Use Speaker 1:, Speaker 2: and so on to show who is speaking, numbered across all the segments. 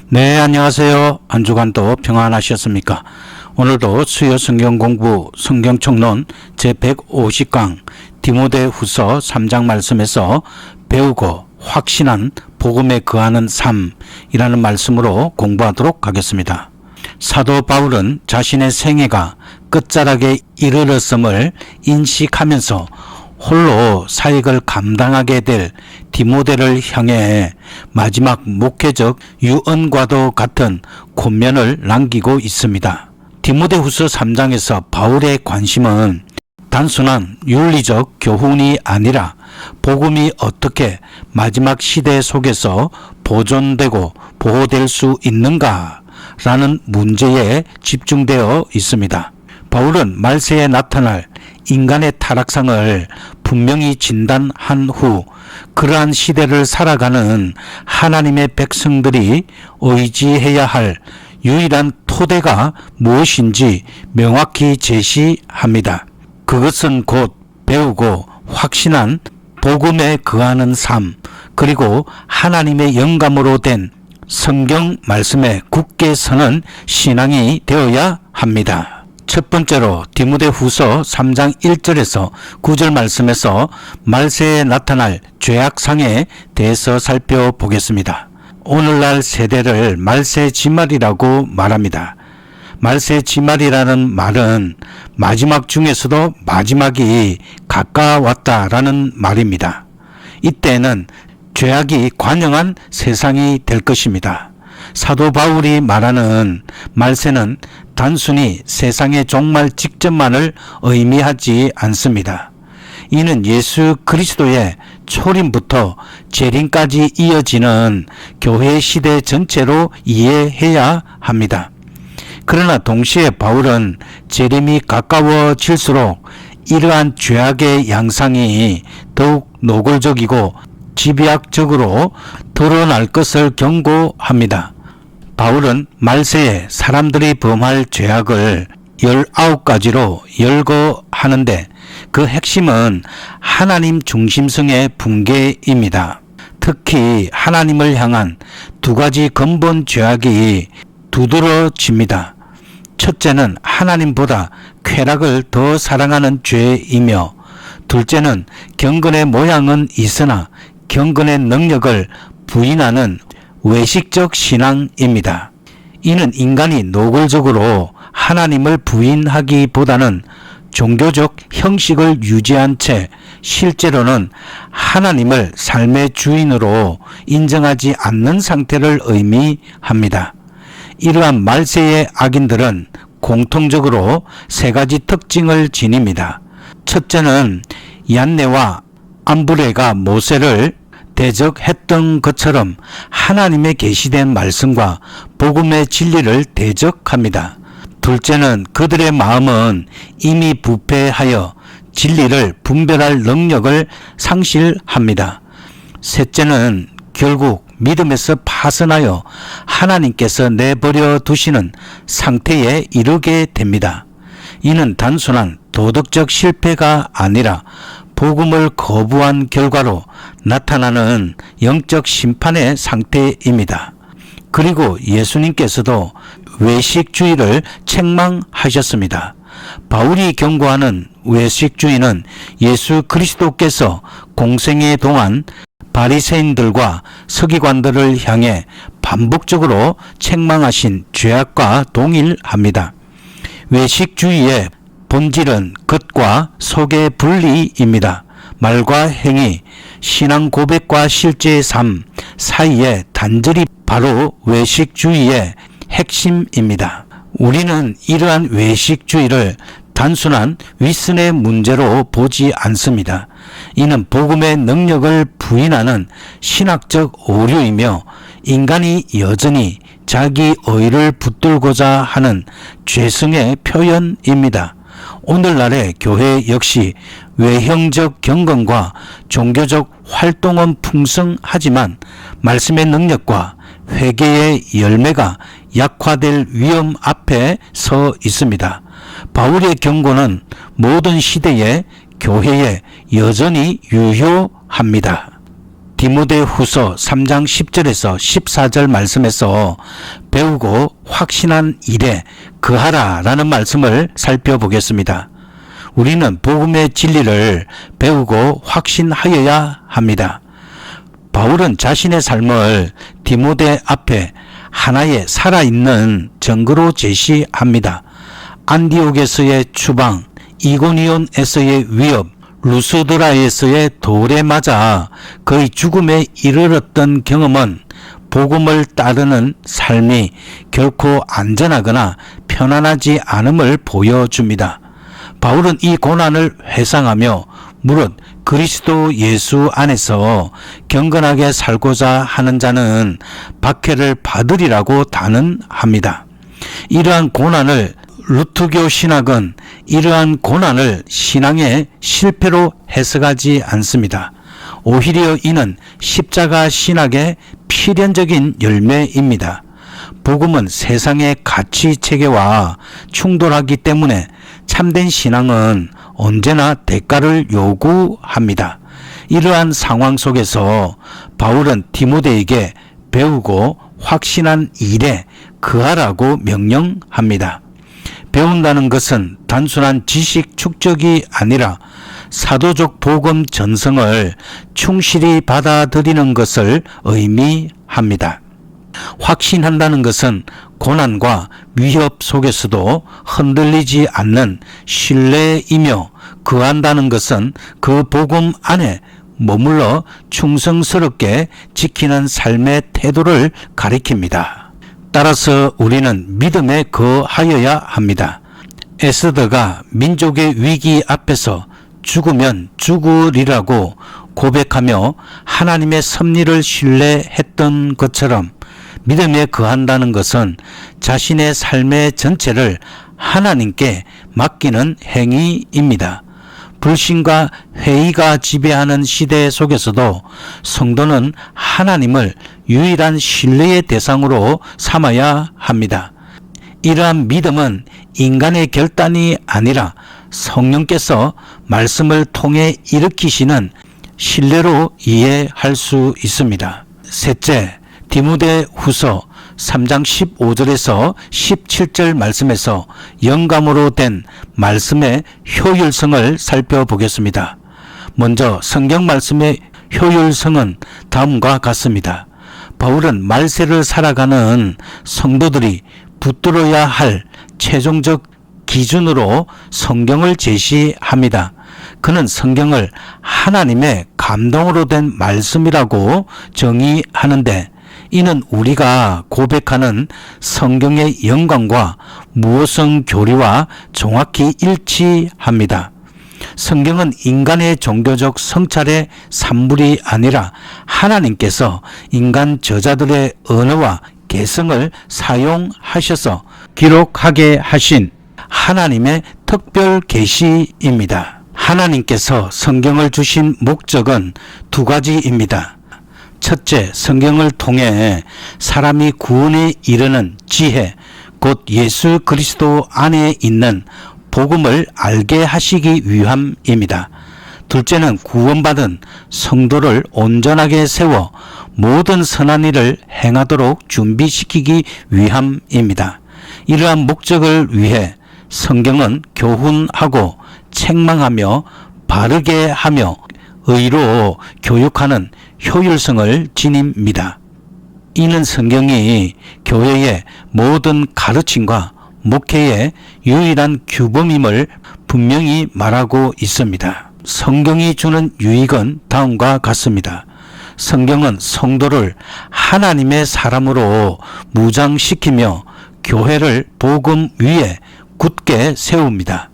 Speaker 1: 네, 안녕하세요. 한 주간도 평안하셨습니까? 오늘도 수요 성경 공부 성경총론 제150강 디모데 후서 3장 말씀에서 배우고 확신한 복음에 거하는 삶이라는 말씀으로 공부하도록 하겠습니다. 사도 바울은 자신의 생애가 끝자락에 이르렀음을 인식하면서 홀로 사역을 감당하게 될 디모데를 향해 마지막 목회적 유언과도 같은 권면을 남기고 있습니다. 디모데후서 3장에서 바울의 관심은 단순한 윤리적 교훈이 아니라 복음이 어떻게 마지막 시대 속에서 보존되고 보호될 수 있는가라는 문제에 집중되어 있습니다. 바울은 말세에 나타날 인간의 타락상을 분명히 진단한 후 그러한 시대를 살아가는 하나님의 백성들이 의지해야 할 유일한 토대가 무엇인지 명확히 제시합니다. 그것은 곧 배우고 확신한 복음에 거하는 삶, 그리고 하나님의 영감으로 된 성경 말씀에 굳게 서는 신앙이 되어야 합니다. 첫 번째로 디모데 후서 3장 1절에서 9절 말씀에서 말세에 나타날 죄악상에 대해서 살펴보겠습니다. 오늘날 세대를 말세 지말이라고 말합니다. 말세 지말이라는 말은 마지막 중에서도 마지막이 가까웠다라는 말입니다. 이때는 죄악이 관영한 세상이 될 것입니다. 사도 바울이 말하는 말세는 단순히 세상의 종말 직전만을 의미하지 않습니다. 이는 예수 그리스도의 초림부터 재림까지 이어지는 교회 시대 전체로 이해해야 합니다. 그러나 동시에 바울은 재림이 가까워질수록 이러한 죄악의 양상이 더욱 노골적이고 집약적으로 드러날 것을 경고합니다. 바울은 말세에 사람들이 범할 죄악을 19가지로 열거하는데 그 핵심은 하나님 중심성의 붕괴입니다. 특히 하나님을 향한 두 가지 근본 죄악이 두드러집니다. 첫째는 하나님보다 쾌락을 더 사랑하는 죄이며, 둘째는 경건의 모양은 있으나 경건의 능력을 부인하는 외식적 신앙입니다. 이는 인간이 노골적으로 하나님을 부인하기보다는 종교적 형식을 유지한 채 실제로는 하나님을 삶의 주인으로 인정하지 않는 상태를 의미합니다. 이러한 말세의 악인들은 공통적으로 세 가지 특징을 지닙니다. 첫째는 얀네와 암브레가 모세를 대적했던 것처럼 하나님의 계시된 말씀과 복음의 진리를 대적합니다. 둘째는 그들의 마음은 이미 부패하여 진리를 분별할 능력을 상실합니다. 셋째는 결국 믿음에서 파선하여 하나님께서 내버려 두시는 상태에 이르게 됩니다. 이는 단순한 도덕적 실패가 아니라 복음을 거부한 결과로 나타나는 영적 심판의 상태입니다. 그리고 예수님께서도 외식주의를 책망하셨습니다. 바울이 경고하는 외식주의는 예수 그리스도께서 공생애 동안 바리새인들과 서기관들을 향해 반복적으로 책망하신 죄악과 동일합니다. 외식주의의 본질은 겉과 속의 분리입니다. 말과 행위, 신앙 고백과 실제의 삶 사이의 단절이 바로 외식주의의 핵심입니다. 우리는 이러한 외식주의를 단순한 윗선의 문제로 보지 않습니다. 이는 복음의 능력을 부인하는 신학적 오류이며 인간이 여전히 자기 의를 붙들고자 하는 죄성의 표현입니다. 오늘날의 교회 역시 외형적 경건과 종교적 활동은 풍성하지만 말씀의 능력과 회개의 열매가 약화될 위험 앞에 서 있습니다. 바울의 경고는 모든 시대의 교회에 여전히 유효합니다. 디모데후서 3장 10절에서 14절 말씀에서 배우고 확신한 일에 거하라라는 말씀을 살펴보겠습니다. 우리는 복음의 진리를 배우고 확신하여야 합니다. 바울은 자신의 삶을 디모데 앞에 하나의 살아있는 증거로 제시합니다. 안디옥에서의 추방, 이고니온에서의 위협, 루스드라에서의 돌에 맞아 거의 죽음에 이르렀던 경험은 복음을 따르는 삶이 결코 안전하거나 편안하지 않음을 보여줍니다. 바울은 이 고난을 회상하며 무릇 그리스도 예수 안에서 경건하게 살고자 하는 자는 박해를 받으리라고 단언합니다. 이러한 고난을 루트교 신학은 이러한 고난을 신앙의 실패로 해석하지 않습니다. 오히려 이는 십자가 신학의 필연적인 열매입니다. 복음은 세상의 가치 체계와 충돌하기 때문에 참된 신앙은 언제나 대가를 요구합니다. 이러한 상황 속에서 바울은 디모데에게 배우고 확신한 일에 거하라고 명령합니다. 배운다는 것은 단순한 지식 축적이 아니라 사도적 복음 전성을 충실히 받아들이는 것을 의미합니다. 확신한다는 것은 고난과 위협 속에서도 흔들리지 않는 신뢰이며, 거한다는 것은 그 복음 안에 머물러 충성스럽게 지키는 삶의 태도를 가리킵니다. 따라서 우리는 믿음에 거하여야 합니다. 에스더가 민족의 위기 앞에서 죽으면 죽으리라고 고백하며 하나님의 섭리를 신뢰했던 것처럼 믿음에 거한다는 것은 자신의 삶의 전체를 하나님께 맡기는 행위입니다. 불신과 회의가 지배하는 시대 속에서도 성도는 하나님을 유일한 신뢰의 대상으로 삼아야 합니다. 이러한 믿음은 인간의 결단이 아니라 성령께서 말씀을 통해 일으키시는 신뢰로 이해할 수 있습니다. 셋째, 디모데후서 3장 15절에서 17절 말씀에서 영감으로 된 말씀의 효율성을 살펴보겠습니다. 먼저 성경 말씀의 효율성은 다음과 같습니다. 바울은 말세를 살아가는 성도들이 붙들어야 할 최종적 기준으로 성경을 제시합니다. 그는 성경을 하나님의 감동으로 된 말씀이라고 정의하는데, 이는 우리가 고백하는 성경의 영광과 무오성 교리와 정확히 일치합니다. 성경은 인간의 종교적 성찰의 산물이 아니라 하나님께서 인간 저자들의 언어와 개성을 사용하셔서 기록하게 하신 하나님의 특별 계시입니다. 하나님께서 성경을 주신 목적은 두 가지입니다. 첫째, 성경을 통해 사람이 구원에 이르는 지혜, 곧 예수 그리스도 안에 있는 복음을 알게 하시기 위함입니다. 둘째는 구원받은 성도를 온전하게 세워 모든 선한 일을 행하도록 준비시키기 위함입니다. 이러한 목적을 위해 성경은 교훈하고 책망하며 바르게 하며 의로 교육하는 효율성을 지닙니다. 이는 성경이 교회의 모든 가르침과 목회의 유일한 규범임을 분명히 말하고 있습니다. 성경이 주는 유익은 다음과 같습니다. 성경은 성도를 하나님의 사람으로 무장시키며 교회를 복음 위에 굳게 세웁니다.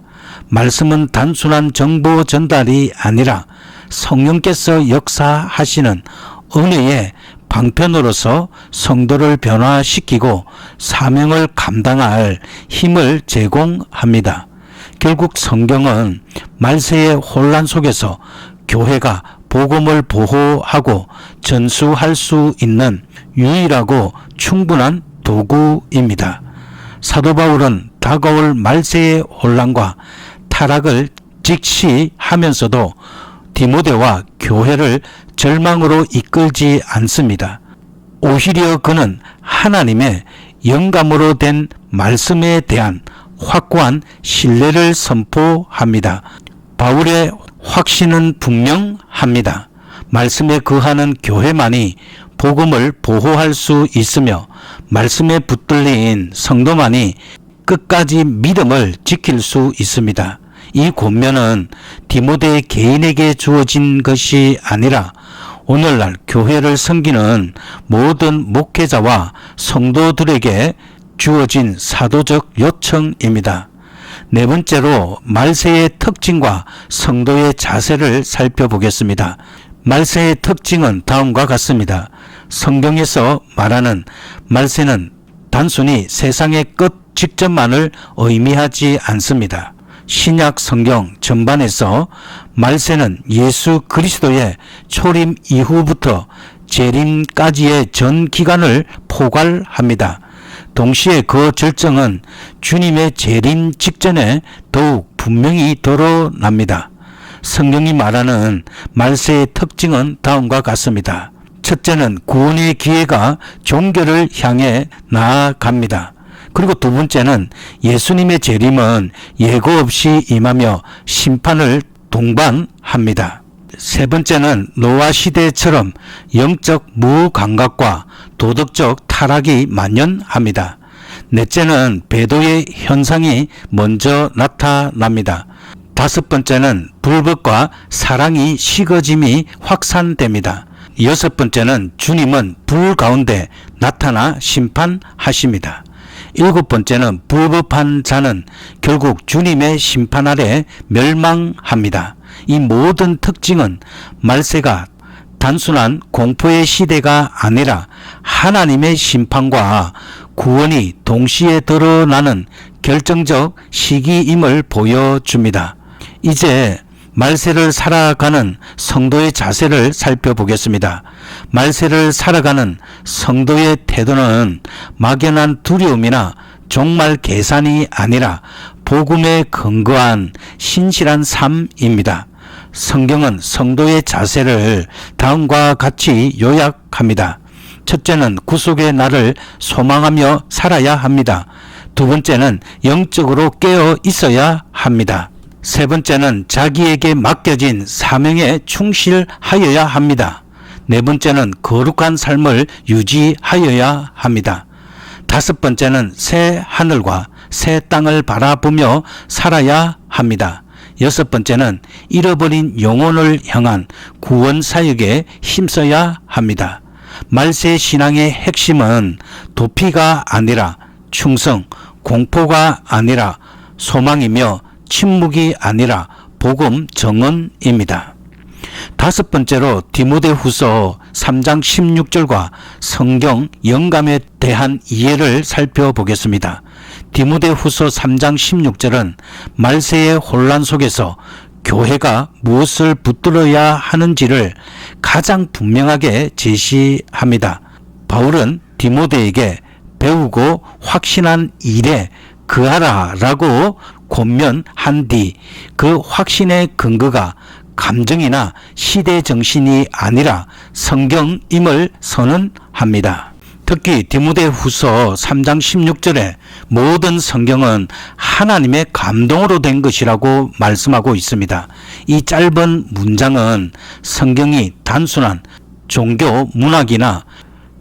Speaker 1: 말씀은 단순한 정보 전달이 아니라 성령께서 역사하시는 은혜의 방편으로서 성도를 변화시키고 사명을 감당할 힘을 제공합니다. 결국 성경은 말세의 혼란 속에서 교회가 복음을 보호하고 전수할 수 있는 유일하고 충분한 도구입니다. 사도 바울은 다가올 말세의 혼란과 타락을 직시하면서도 디모데와 교회를 절망으로 이끌지 않습니다. 오히려 그는 하나님의 영감으로 된 말씀에 대한 확고한 신뢰를 선포합니다. 바울의 확신은 분명합니다. 말씀에 거하는 교회만이 복음을 보호할 수 있으며 말씀에 붙들린 성도만이 끝까지 믿음을 지킬 수 있습니다. 이 권면은 디모데 개인에게 주어진 것이 아니라 오늘날 교회를 섬기는 모든 목회자와 성도들에게 주어진 사도적 요청입니다. 네 번째로 말세의 특징과 성도의 자세를 살펴보겠습니다. 말세의 특징은 다음과 같습니다. 성경에서 말하는 말세는 단순히 세상의 끝 직전만을 의미하지 않습니다. 신약 성경 전반에서 말세는 예수 그리스도의 초림 이후부터 재림까지의 전 기간을 포괄합니다. 동시에 그 절정은 주님의 재림 직전에 더욱 분명히 드러납니다. 성경이 말하는 말세의 특징은 다음과 같습니다. 첫째는 구원의 기회가 종교를 향해 나아갑니다. 그리고 두 번째는 예수님의 재림은 예고 없이 임하며 심판을 동반합니다. 세 번째는 노아 시대처럼 영적 무감각과 도덕적 타락이 만연합니다. 넷째는 배도의 현상이 먼저 나타납니다. 다섯 번째는 불법과 사랑이 식어짐이 확산됩니다. 여섯 번째는 주님은 불 가운데 나타나 심판하십니다. 일곱 번째는 불법한 자는 결국 주님의 심판 아래 멸망합니다. 이 모든 특징은 말세가 단순한 공포의 시대가 아니라 하나님의 심판과 구원이 동시에 드러나는 결정적 시기임을 보여줍니다. 이제 말세를 살아가는 성도의 자세를 살펴보겠습니다. 말세를 살아가는 성도의 태도는 막연한 두려움이나 종말 계산이 아니라 복음에 근거한 신실한 삶입니다. 성경은 성도의 자세를 다음과 같이 요약합니다. 첫째는 구속의 날을 소망하며 살아야 합니다. 두 번째는 영적으로 깨어 있어야 합니다. 세 번째는 자기에게 맡겨진 사명에 충실하여야 합니다. 네 번째는 거룩한 삶을 유지하여야 합니다. 다섯 번째는 새 하늘과 새 땅을 바라보며 살아야 합니다. 여섯 번째는 잃어버린 영혼을 향한 구원 사역에 힘써야 합니다. 말세 신앙의 핵심은 도피가 아니라 충성, 공포가 아니라 소망이며 침묵이 아니라 복음 정언입니다. 다섯 번째로 디모데후서 3장 16절과 성경 영감에 대한 이해를 살펴보겠습니다. 디모데후서 3장 16절은 말세의 혼란 속에서 교회가 무엇을 붙들어야 하는지를 가장 분명하게 제시합니다. 바울은 디모데에게 배우고 확신한 일에 그하라라고 권면한 뒤 그 확신의 근거가 감정이나 시대 정신이 아니라 성경임을 선언합니다. 특히 디모데후서 3장 16절에 모든 성경은 하나님의 감동으로 된 것이라고 말씀하고 있습니다. 이 짧은 문장은 성경이 단순한 종교 문학이나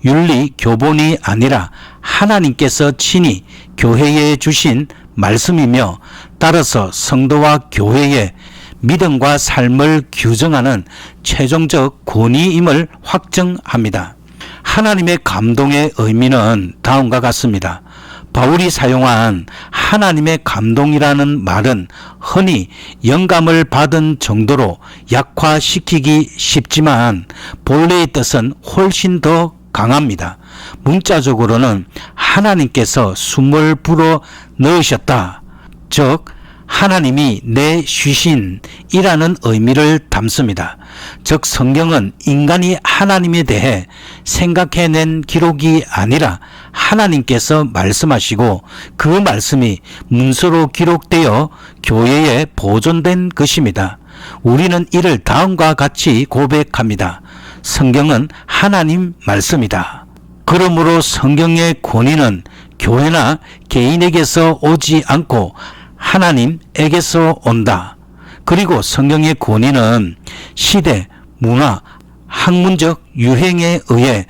Speaker 1: 윤리 교본이 아니라 하나님께서 친히 교회에 주신 말씀이며 따라서 성도와 교회의 믿음과 삶을 규정하는 최종적 권위임을 확정합니다. 하나님의 감동의 의미는 다음과 같습니다. 바울이 사용한 하나님의 감동이라는 말은 흔히 영감을 받은 정도로 약화시키기 쉽지만 본래의 뜻은 훨씬 더 강합니다. 문자적으로는 하나님께서 숨을 불어 넣으셨다. 즉 하나님이 내 쉬신이라는 의미를 담습니다. 즉 성경은 인간이 하나님에 대해 생각해낸 기록이 아니라 하나님께서 말씀하시고 그 말씀이 문서로 기록되어 교회에 보존된 것입니다. 우리는 이를 다음과 같이 고백합니다. 성경은 하나님 말씀이다. 그러므로 성경의 권위는 교회나 개인에게서 오지 않고 하나님에게서 온다. 그리고 성경의 권위는 시대, 문화, 학문적 유행에 의해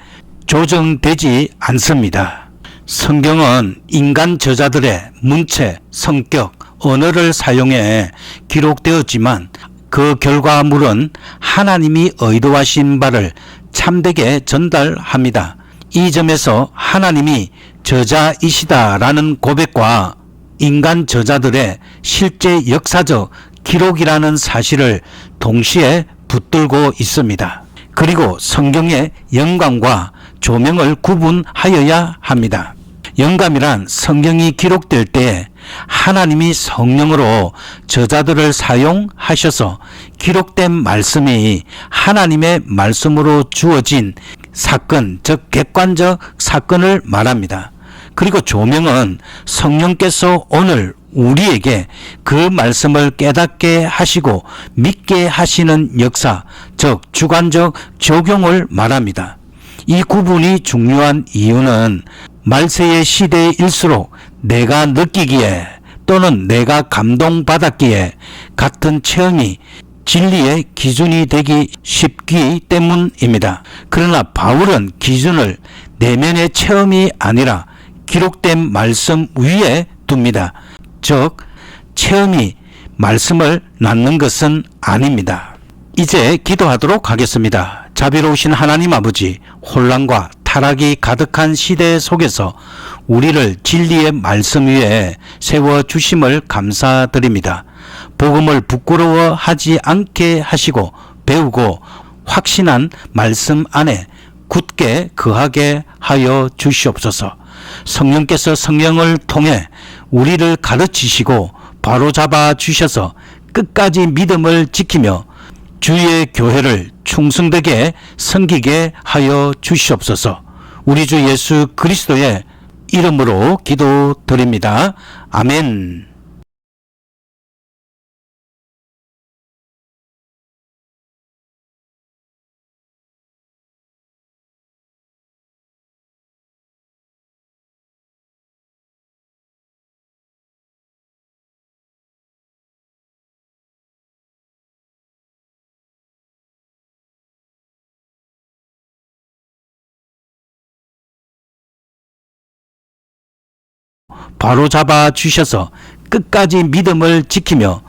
Speaker 1: 조정되지 않습니다. 성경은 인간 저자들의 문체, 성격, 언어를 사용해 기록되었지만 그 결과물은 하나님이 의도하신 바를 참되게 전달합니다. 이 점에서 하나님이 저자이시다라는 고백과 인간 저자들의 실제 역사적 기록이라는 사실을 동시에 붙들고 있습니다. 그리고 성경의 영감과 조명을 구분하여야 합니다. 영감이란 성경이 기록될 때 하나님이 성령으로 저자들을 사용하셔서 기록된 말씀이 하나님의 말씀으로 주어진 사건, 즉 객관적 사건을 말합니다. 그리고 조명은 성령께서 오늘 우리에게 그 말씀을 깨닫게 하시고 믿게 하시는 역사, 즉 주관적 적용을 말합니다. 이 구분이 중요한 이유는 말세의 시대일수록 내가 느끼기에 또는 내가 감동받았기에 같은 체험이 진리의 기준이 되기 쉽기 때문입니다. 그러나 바울은 기준을 내면의 체험이 아니라 기록된 말씀 위에 둡니다. 즉 체험이 말씀을 낳는 것은 아닙니다. 이제 기도하도록 하겠습니다. 자비로우신 하나님 아버지, 혼란과 타락이 가득한 시대 속에서 우리를 진리의 말씀 위에 세워주심을 감사드립니다. 복음을 부끄러워하지 않게 하시고 배우고 확신한 말씀 안에 굳게 거하게 하여 주시옵소서. 성령께서 성령을 통해 우리를 가르치시고 바로잡아 주셔서 끝까지 믿음을 지키며 주의 교회를 충성되게 섬기게 하여 주시옵소서. 우리 주 예수 그리스도의 이름으로 기도드립니다. 아멘. 바로잡아 주셔서 끝까지 믿음을 지키며